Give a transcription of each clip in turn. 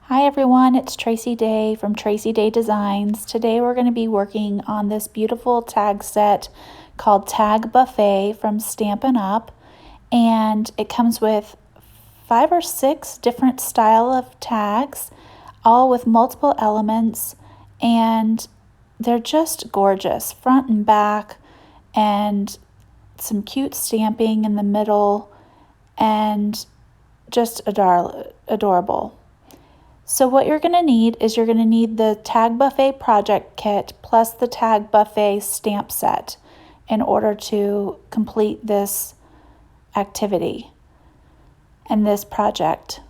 Hi everyone, it's Tracy Day from Tracy Day Designs. Today we're going to be working on this beautiful tag set called Tag Buffet from Stampin' Up, and it comes with 5 or 6 different style of tags, all with multiple elements, and they're just gorgeous, front and back, and some cute stamping in the middle, and just adorable. So what you're going to need is you're going to need the Tag Buffet project kit plus the Tag Buffet stamp set in order to complete this activity and this project.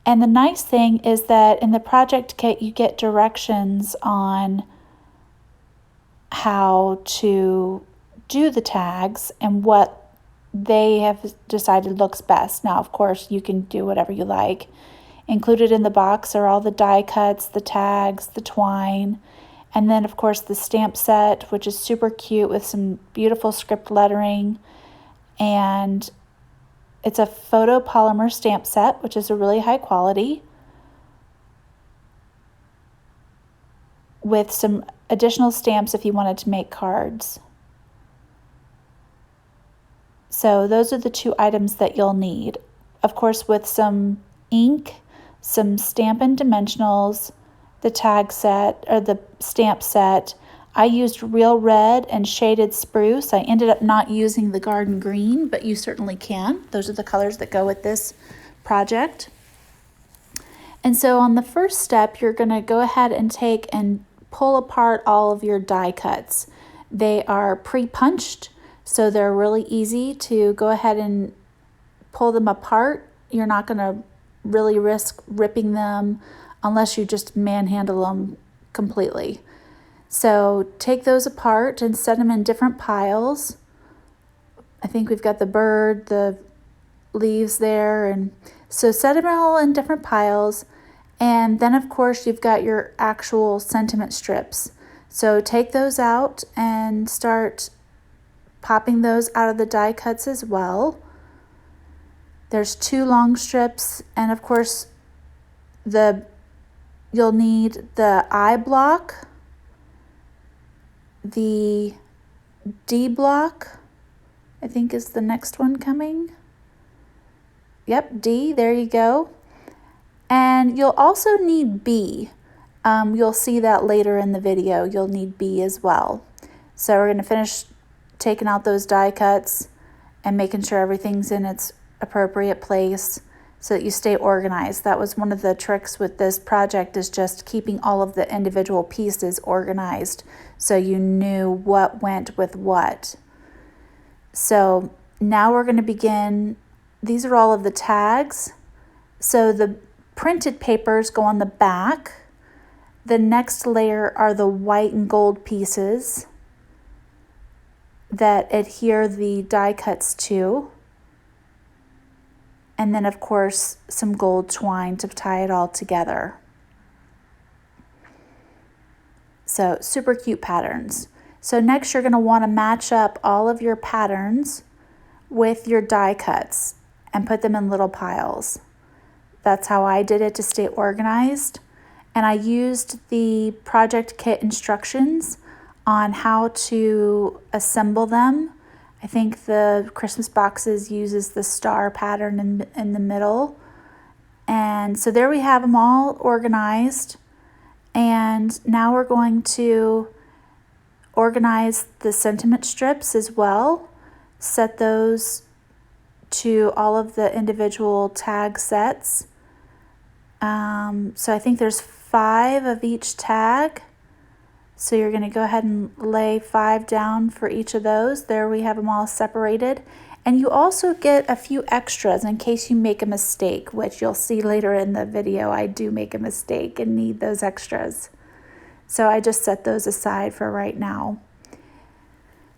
And the nice thing is that in the project kit you get directions on how to do the tags and what they have decided looks best. Now, of course, you can do whatever you like. Included in the box are all the die cuts, the tags, the twine, and then of course the stamp set, which is super cute with some beautiful script lettering. And it's a photopolymer stamp set, which is a really high quality, with some additional stamps if you wanted to make cards. So those are the 2 items that you'll need. Of course, with some ink, some Stampin' dimensionals, the tag set or the stamp set. I used real red and shaded spruce. I ended up not using the garden green, but you certainly can. Those are the colors that go with this project. And so on the first step, you're going to go ahead and take and pull apart all of your die cuts. They are pre-punched, so they're really easy to go ahead and pull them apart. You're not going to really risk ripping them unless you just manhandle them completely. So take those apart and set them in different piles. I think we've got the bird, the leaves there, and so set them all in different piles. And then of course you've got your actual sentiment strips. So take those out and start popping those out of the die cuts as well. There's 2 long strips, and of course you'll need the I block, the D block, I think is the next one coming. Yep, D, there you go. And you'll also need B. You'll see that later in the video. You'll need B as well. So we're going to finish taking out those die cuts and making sure everything's in its appropriate place so that you stay organized. That was one of the tricks with this project, is just keeping all of the individual pieces organized so you knew what went with what. So now we're going to begin. These are all of the tags. So the printed papers go on the back. The next layer are the white and gold pieces that adhere the die cuts to. And then of course some gold twine to tie it all together. So super cute patterns. So next you're going to want to match up all of your patterns with your die cuts and put them in little piles. That's how I did it to stay organized. And I used the project kit instructions on how to assemble them. I think the Christmas boxes uses the star pattern in the middle. And so there we have them all organized. And now we're going to organize the sentiment strips as well. Set those to all of the individual tag sets. So I think there's 5 of each tag. So you're going to go ahead and lay 5 down for each of those. There we have them all separated. And you also get a few extras in case you make a mistake, which you'll see later in the video. I do make a mistake and need those extras. So I just set those aside for right now.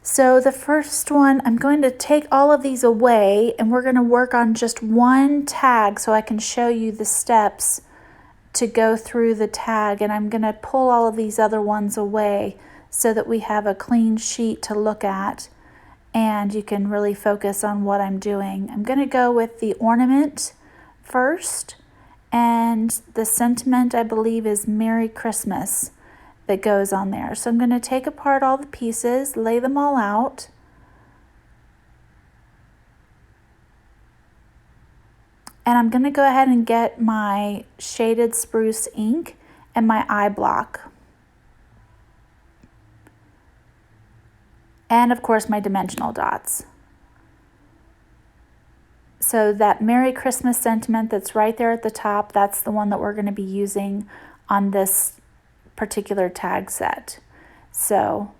So the first one, I'm going to take all of these away and we're going to work on just one tag so I can show you the steps to go through the tag, and I'm going to pull all of these other ones away so that we have a clean sheet to look at and you can really focus on what I'm doing. I'm going to go with the ornament first, and the sentiment, I believe, is Merry Christmas that goes on there. So I'm going to take apart all the pieces, lay them all out. And I'm going to go ahead and get my shaded spruce ink and my eye block. And of course my dimensional dots. So that Merry Christmas sentiment that's right there at the top, that's the one that we're going to be using on this particular tag set. So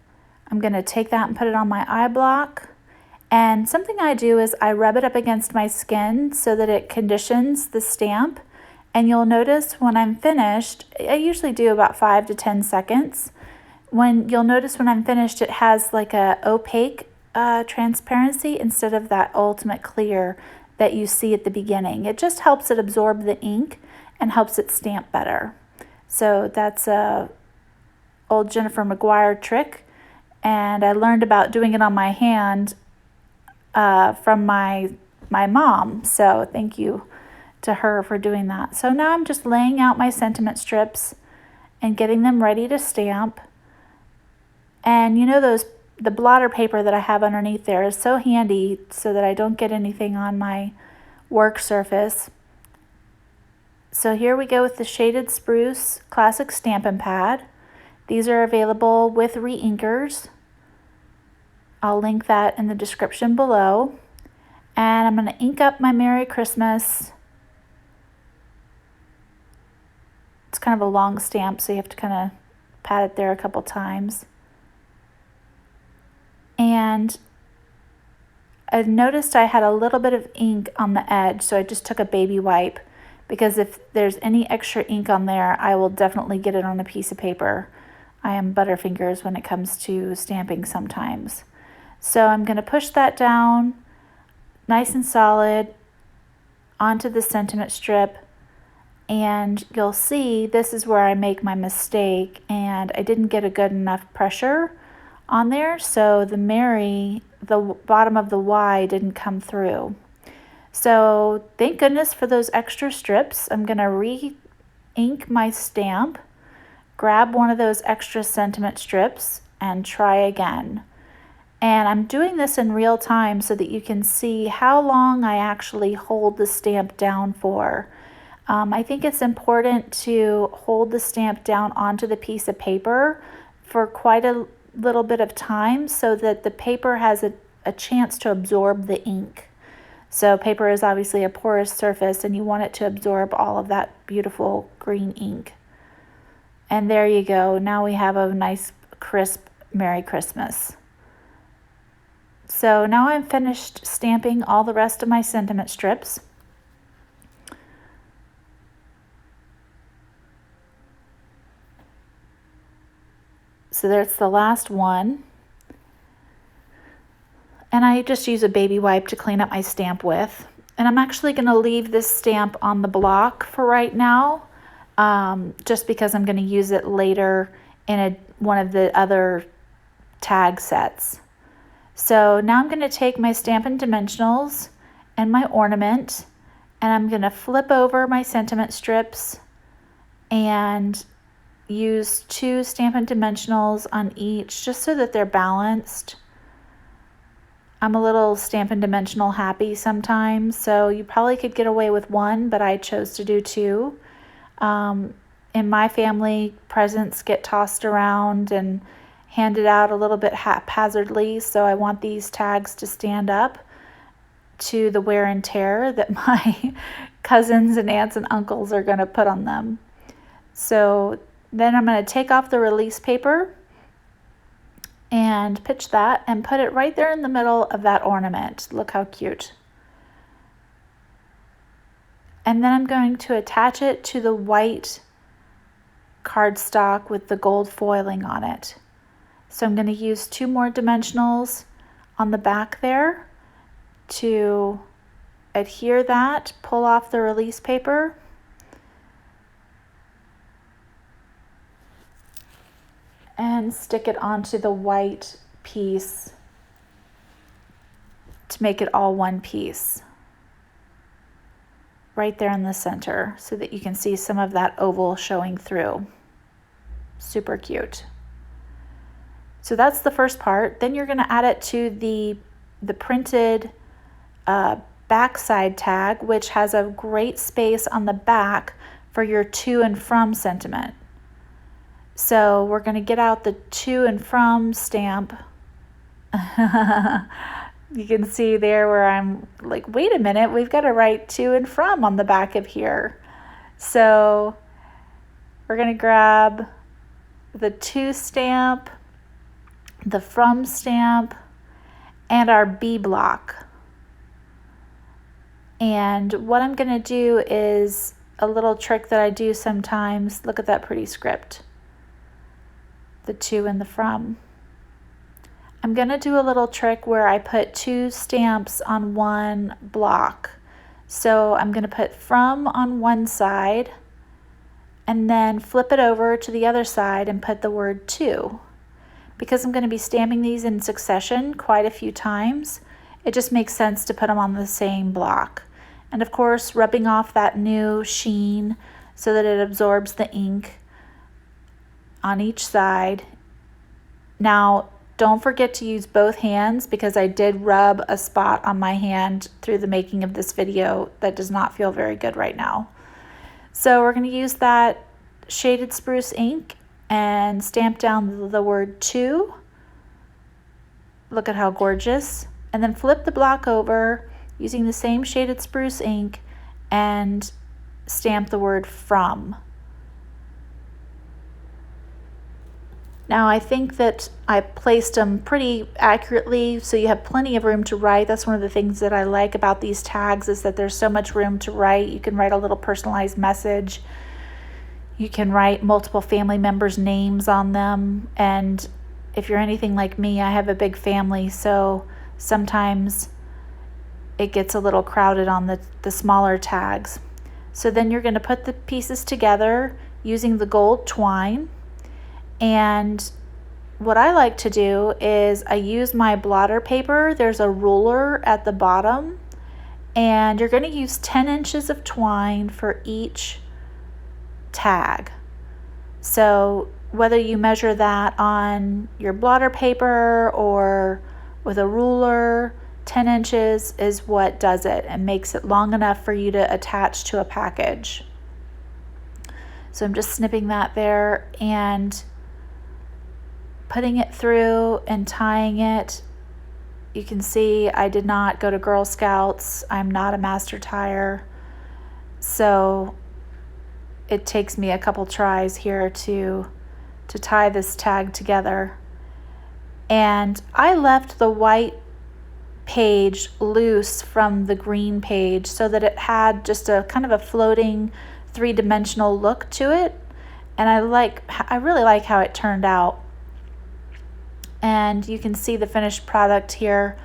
I'm going to take that and put it on my eye block. And something I do is I rub it up against my skin so that it conditions the stamp. And you'll notice when I'm finished, I usually do about 5 to 10 seconds. You'll notice when I'm finished, it has like a opaque transparency instead of that ultimate clear that you see at the beginning. It just helps it absorb the ink and helps it stamp better. So that's a old Jennifer McGuire trick. And I learned about doing it on my hand from my mom, so thank you to her for doing that. So now I'm just laying out my sentiment strips and getting them ready to stamp. And you know the blotter paper that I have underneath there is so handy so that I don't get anything on my work surface. So here we go with the Shaded Spruce Classic Stampin' Pad. These are available with re-inkers. I'll link that in the description below. And I'm going to ink up my Merry Christmas. It's kind of a long stamp, so you have to kind of pat it there a couple times. And I noticed I had a little bit of ink on the edge, so I just took a baby wipe, because if there's any extra ink on there, I will definitely get it on a piece of paper. I am butterfingers when it comes to stamping sometimes. So I'm going to push that down nice and solid onto the sentiment strip, and you'll see this is where I make my mistake, and I didn't get a good enough pressure on there, so the bottom of the Y didn't come through. So thank goodness for those extra strips. I'm going to re-ink my stamp, grab one of those extra sentiment strips, and try again. And I'm doing this in real time so that you can see how long I actually hold the stamp down for. I think it's important to hold the stamp down onto the piece of paper for quite a little bit of time so that the paper has a chance to absorb the ink. So paper is obviously a porous surface, and you want it to absorb all of that beautiful green ink. And there you go. Now we have a nice crisp Merry Christmas. So now I'm finished stamping all the rest of my sentiment strips. So there's the last one. And I just use a baby wipe to clean up my stamp with. And I'm actually going to leave this stamp on the block for right now, just because I'm going to use it later in one of the other tag sets. So now I'm going to take my Stampin' Dimensionals and my ornament, and I'm going to flip over my sentiment strips and use 2 Stampin' Dimensionals on each just so that they're balanced. I'm a little Stampin' Dimensional happy sometimes, so you probably could get away with 1, but I chose to do 2. In my family, presents get tossed around and handed out a little bit haphazardly, so I want these tags to stand up to the wear and tear that my cousins and aunts and uncles are going to put on them. So then I'm going to take off the release paper and pitch that and put it right there in the middle of that ornament. Look how cute. And then I'm going to attach it to the white cardstock with the gold foiling on it. So I'm going to use 2 more dimensionals on the back there to adhere that, pull off the release paper, and stick it onto the white piece to make it all one piece. right there in the center so that you can see some of that oval showing through. Super cute. So that's the first part. Then you're going to add it to the printed backside tag, which has a great space on the back for your to and from sentiment. So we're going to get out the to and from stamp. You can see there where I'm like, wait a minute, we've got to write to and from on the back of here. So we're going to grab the to stamp, the from stamp, and our B block. And what I'm going to do is a little trick that I do sometimes. Look at that pretty script. The to and the from. I'm going to do a little trick where I put 2 stamps on one block. So I'm going to put from on one side and then flip it over to the other side and put the word to. Because I'm going to be stamping these in succession quite a few times, it just makes sense to put them on the same block. And of course, rubbing off that new sheen so that it absorbs the ink on each side. Now, don't forget to use both hands because I did rub a spot on my hand through the making of this video that does not feel very good right now. So we're going to use that shaded spruce ink and stamp down the word to. Look at how gorgeous. And then flip the block over using the same shaded spruce ink and stamp the word from. Now I think that I placed them pretty accurately so you have plenty of room to write. That's one of the things that I like about these tags is that there's so much room to write. You can write a little personalized message. You can write multiple family members' names on them. And if you're anything like me, I have a big family, so sometimes it gets a little crowded on the smaller tags. So then you're going to put the pieces together using the gold twine. And what I like to do is I use my blotter paper. There's a ruler at the bottom, and you're going to use 10 inches of twine for each tag. So whether you measure that on your blotter paper or with a ruler, 10 inches is what does it and makes it long enough for you to attach to a package. So I'm just snipping that there and putting it through and tying it. You can see I did not go to Girl Scouts. I'm not a master tyer. So it takes me a couple tries here to tie this tag together. And I left the white page loose from the green page so that it had just a kind of a floating 3-dimensional look to it. And I really like how it turned out. And you can see the finished product here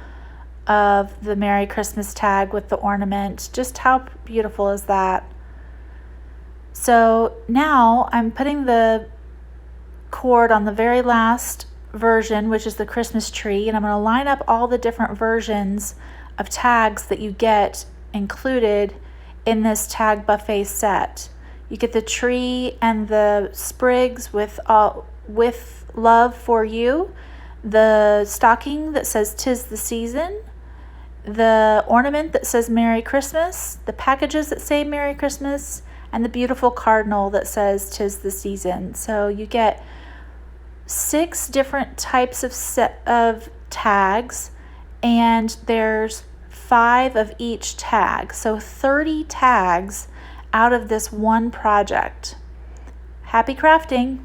of the Merry Christmas tag with the ornament. Just how beautiful is that? So now I'm putting the cord on the very last version, which is the Christmas tree, and I'm going to line up all the different versions of tags that you get included in this tag buffet set. You get the tree and the sprigs with love for you, the stocking that says 'tis the season, the ornament that says Merry Christmas, the packages that say Merry Christmas, and the beautiful cardinal that says 'tis the season. So you get 6 different types of tags, and there's 5 of each tag. So 30 tags out of this one project. Happy crafting!